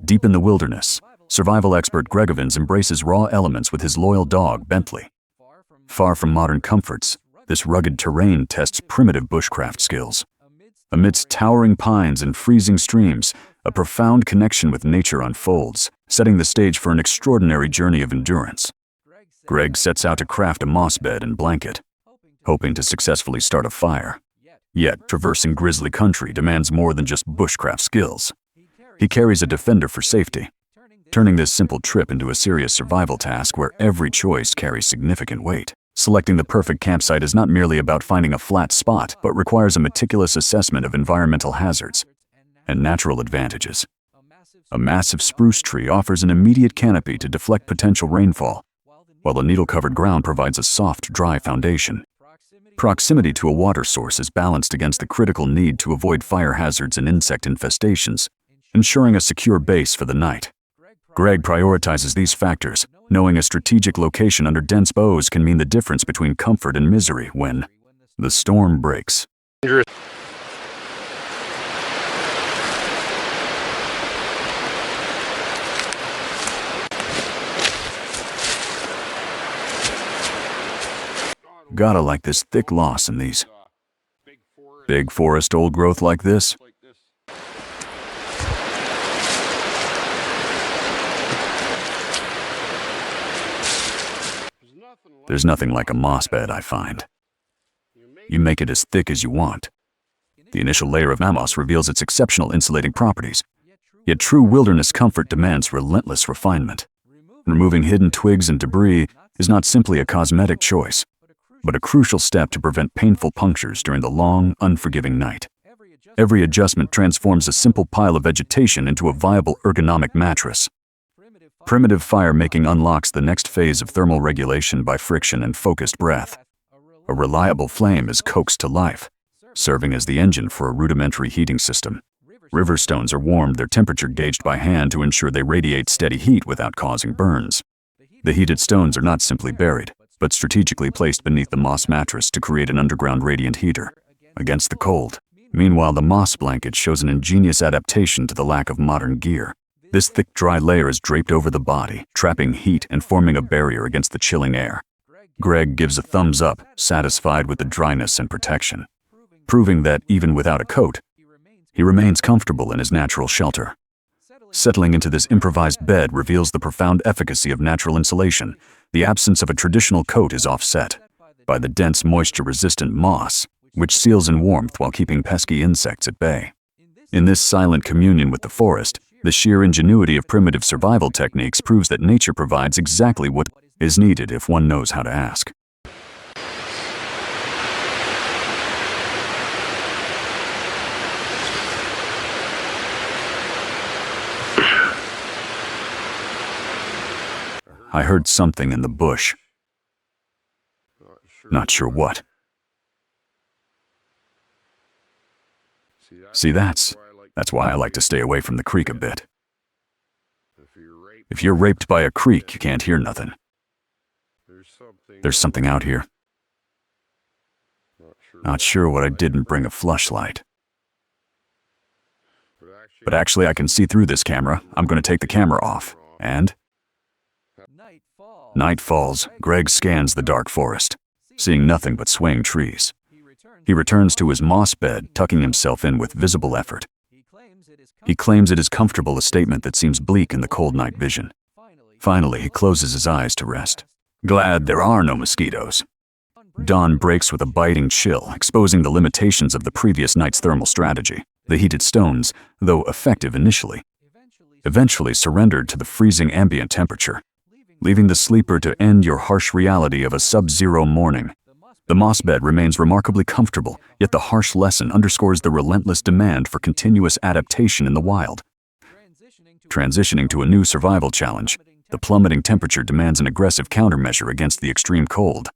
Deep in the wilderness, survival expert Greg Evans embraces raw elements with his loyal dog, Bentley. Far from modern comforts, this rugged terrain tests primitive bushcraft skills. Amidst towering pines and freezing streams, a profound connection with nature unfolds, setting the stage for an extraordinary journey of endurance. Greg sets out to craft a moss bed and blanket, hoping to successfully start a fire. Yet, traversing grizzly country demands more than just bushcraft skills. He carries a defender for safety, turning this simple trip into a serious survival task where every choice carries significant weight. Selecting the perfect campsite is not merely about finding a flat spot, but requires a meticulous assessment of environmental hazards and natural advantages. A massive spruce tree offers an immediate canopy to deflect potential rainfall, while the needle-covered ground provides a soft, dry foundation. Proximity to a water source is balanced against the critical need to avoid fire hazards and insect infestations, ensuring a secure base for the night. Greg prioritizes these factors, knowing a strategic location under dense boughs can mean the difference between comfort and misery when the storm breaks. Gotta like this thick loss in these. Big forest old growth like this? There's nothing like a moss bed, I find. You make it as thick as you want. The initial layer of moss reveals its exceptional insulating properties. Yet true wilderness comfort demands relentless refinement. Removing hidden twigs and debris is not simply a cosmetic choice, but a crucial step to prevent painful punctures during the long, unforgiving night. Every adjustment transforms a simple pile of vegetation into a viable ergonomic mattress. Primitive fire-making unlocks the next phase of thermal regulation by friction and focused breath. A reliable flame is coaxed to life, serving as the engine for a rudimentary heating system. River stones are warmed, their temperature gauged by hand to ensure they radiate steady heat without causing burns. The heated stones are not simply buried, but strategically placed beneath the moss mattress to create an underground radiant heater against the cold. Meanwhile, the moss blanket shows an ingenious adaptation to the lack of modern gear. This thick, dry layer is draped over the body, trapping heat and forming a barrier against the chilling air. Greg gives a thumbs up, satisfied with the dryness and protection, proving that even without a coat, he remains comfortable in his natural shelter. Settling into this improvised bed reveals the profound efficacy of natural insulation. The absence of a traditional coat is offset by the dense, moisture-resistant moss, which seals in warmth while keeping pesky insects at bay. In this silent communion with the forest, the sheer ingenuity of primitive survival techniques proves that nature provides exactly what is needed if one knows how to ask. I heard something in the bush. Not sure what. See, that's why I like to stay away from the creek a bit. If you're raped by a creek, you can't hear nothing. There's something out here. Not sure what I didn't bring a flashlight. But actually, I can see through this camera. I'm going to take the camera off. And night falls. Greg scans the dark forest, seeing nothing but swaying trees. He returns to his moss bed, tucking himself in with visible effort. He claims it is comfortable, a statement that seems bleak in the cold night vision. Finally, he closes his eyes to rest. Glad there are no mosquitoes. Dawn breaks with a biting chill, exposing the limitations of the previous night's thermal strategy. The heated stones, though effective initially, eventually surrendered to the freezing ambient temperature, leaving the sleeper to end your harsh reality of a sub-zero morning. The moss bed remains remarkably comfortable, yet the harsh lesson underscores the relentless demand for continuous adaptation in the wild. Transitioning to a new survival challenge, the plummeting temperature demands an aggressive countermeasure against the extreme cold.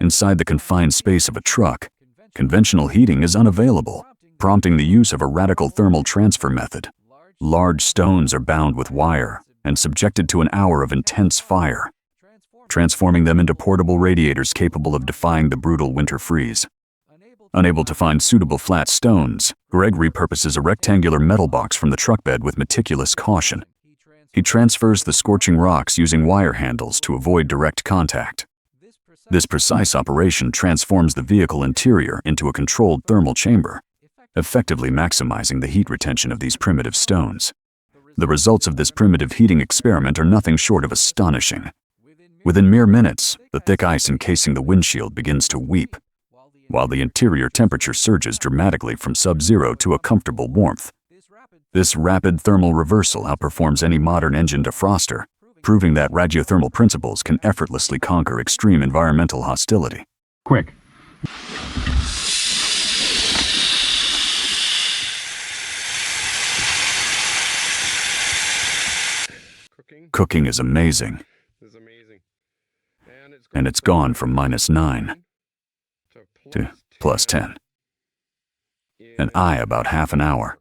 Inside the confined space of a truck, conventional heating is unavailable, prompting the use of a radical thermal transfer method. Large stones are bound with wire and subjected to an hour of intense fire, transforming them into portable radiators capable of defying the brutal winter freeze. Unable to find suitable flat stones, Greg repurposes a rectangular metal box from the truck bed with meticulous caution. He transfers the scorching rocks using wire handles to avoid direct contact. This precise operation transforms the vehicle interior into a controlled thermal chamber, effectively maximizing the heat retention of these primitive stones. The results of this primitive heating experiment are nothing short of astonishing. Within mere minutes, the thick ice encasing the windshield begins to weep, while the interior temperature surges dramatically from sub-zero to a comfortable warmth. This rapid thermal reversal outperforms any modern engine defroster, proving that radiothermal principles can effortlessly conquer extreme environmental hostility. Quick. Cooking is amazing. And it's gone from -9 to +10. And about half an hour.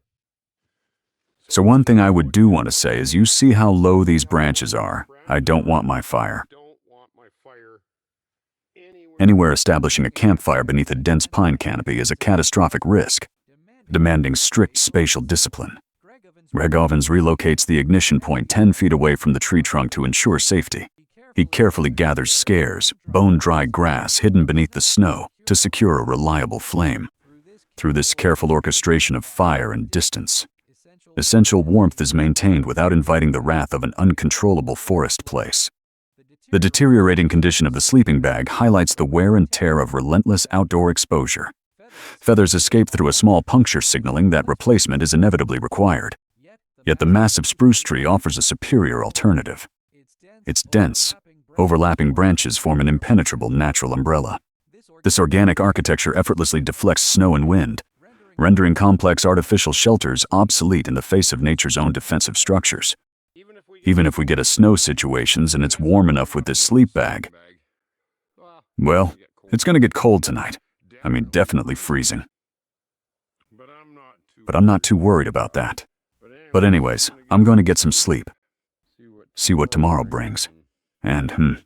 So one thing I would do want to say is, you see how low these branches are. I don't want my fire anywhere. Establishing a campfire beneath a dense pine canopy is a catastrophic risk, demanding strict spatial discipline. Greg Ovens relocates the ignition point 10 feet away from the tree trunk to ensure safety. He carefully gathers scarce, bone-dry grass hidden beneath the snow to secure a reliable flame. Through this careful orchestration of fire and distance, essential warmth is maintained without inviting the wrath of an uncontrollable forest place. The deteriorating condition of the sleeping bag highlights the wear and tear of relentless outdoor exposure. Feathers escape through a small puncture, signaling that replacement is inevitably required. Yet the massive spruce tree offers a superior alternative. Its dense, overlapping branches form an impenetrable natural umbrella. This organic architecture effortlessly deflects snow and wind, rendering complex artificial shelters obsolete in the face of nature's own defensive structures. Even if we get a snow situations and it's warm enough with this sleep bag, well, it's going to get cold tonight. I mean, definitely freezing. But I'm not too worried about that. But anyways, I'm going to get some sleep. See what tomorrow brings. And,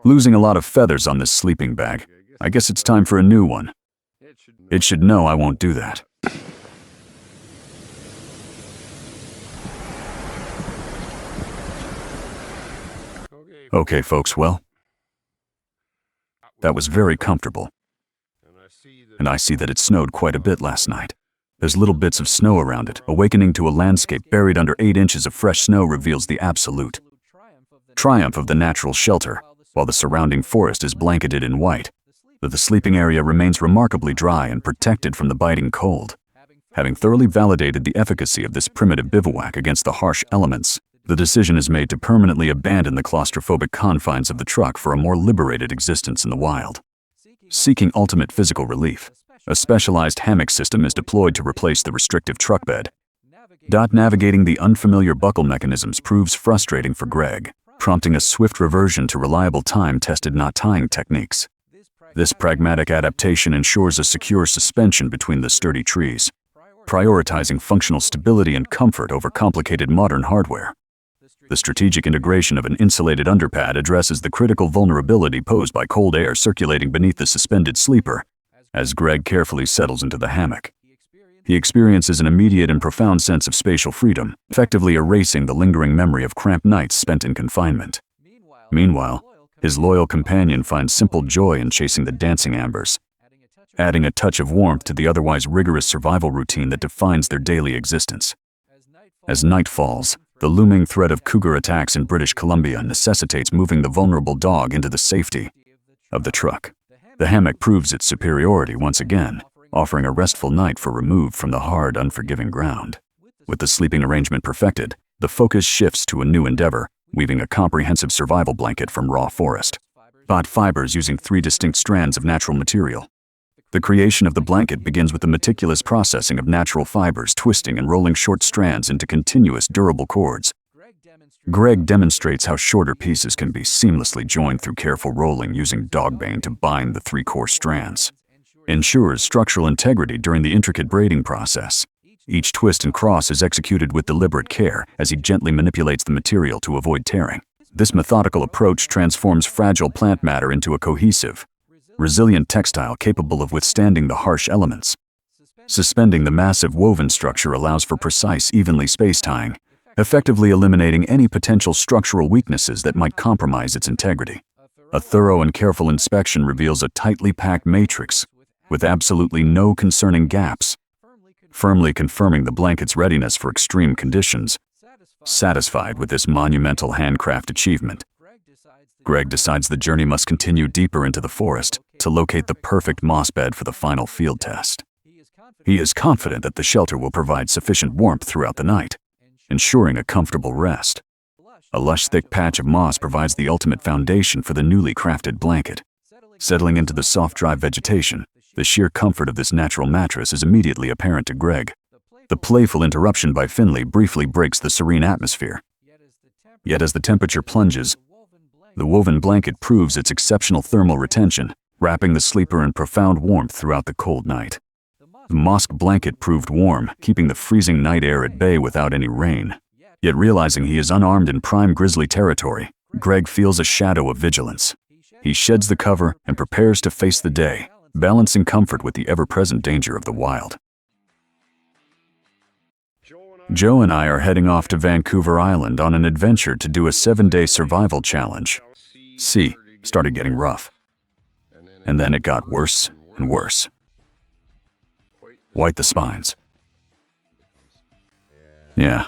losing a lot of feathers on this sleeping bag. I guess it's time for a new one. It should know I won't do that. Okay, folks, well, that was very comfortable. And I see that it snowed quite a bit last night. There's little bits of snow around it. Awakening to a landscape buried under 8 inches of fresh snow reveals the absolute triumph of the natural shelter, while the surrounding forest is blanketed in white. That the sleeping area remains remarkably dry and protected from the biting cold. Having thoroughly validated the efficacy of this primitive bivouac against the harsh elements, the decision is made to permanently abandon the claustrophobic confines of the truck for a more liberated existence in the wild. Seeking ultimate physical relief, a specialized hammock system is deployed to replace the restrictive truck bed. Navigating the unfamiliar buckle mechanisms proves frustrating for Greg, prompting a swift reversion to reliable time-tested knot-tying techniques. This pragmatic adaptation ensures a secure suspension between the sturdy trees, prioritizing functional stability and comfort over complicated modern hardware. The strategic integration of an insulated underpad addresses the critical vulnerability posed by cold air circulating beneath the suspended sleeper. As Greg carefully settles into the hammock, he experiences an immediate and profound sense of spatial freedom, effectively erasing the lingering memory of cramped nights spent in confinement. Meanwhile, his loyal companion finds simple joy in chasing the dancing ambers, adding a touch of warmth to the otherwise rigorous survival routine that defines their daily existence. As night falls, the looming threat of cougar attacks in British Columbia necessitates moving the vulnerable dog into the safety of the truck. The hammock proves its superiority once again, offering a restful night for removed from the hard, unforgiving ground. With the sleeping arrangement perfected, the focus shifts to a new endeavor, weaving a comprehensive survival blanket from raw forest. Bought fibers using 3 distinct strands of natural material. The creation of the blanket begins with the meticulous processing of natural fibers, twisting and rolling short strands into continuous, durable cords. Greg demonstrates how shorter pieces can be seamlessly joined through careful rolling using dogbane to bind the 3 core strands. Ensures structural integrity during the intricate braiding process. Each twist and cross is executed with deliberate care as he gently manipulates the material to avoid tearing. This methodical approach transforms fragile plant matter into a cohesive, resilient textile capable of withstanding the harsh elements. Suspending the massive woven structure allows for precise, evenly spaced tying, effectively eliminating any potential structural weaknesses that might compromise its integrity. A thorough and careful inspection reveals a tightly packed matrix with absolutely no concerning gaps, firmly confirming the blanket's readiness for extreme conditions. Satisfied with this monumental handcraft achievement, Greg decides the journey must continue deeper into the forest to locate the perfect moss bed for the final field test. He is confident that the shelter will provide sufficient warmth throughout the night, ensuring a comfortable rest. A lush, thick patch of moss provides the ultimate foundation for the newly crafted blanket. Settling into the soft, dry vegetation, the sheer comfort of this natural mattress is immediately apparent to Greg. The playful interruption by Finley briefly breaks the serene atmosphere. Yet as the temperature plunges, the woven blanket proves its exceptional thermal retention, wrapping the sleeper in profound warmth throughout the cold night. The moss blanket proved warm, keeping the freezing night air at bay without any rain. Yet realizing he is unarmed in prime grizzly territory, Greg feels a shadow of vigilance. He sheds the cover and prepares to face the day, balancing comfort with the ever-present danger of the wild. Joe and I are heading off to Vancouver Island on an adventure to do a 7-day survival challenge. Sea started getting rough, and then it got worse and worse. White the spines. Yeah,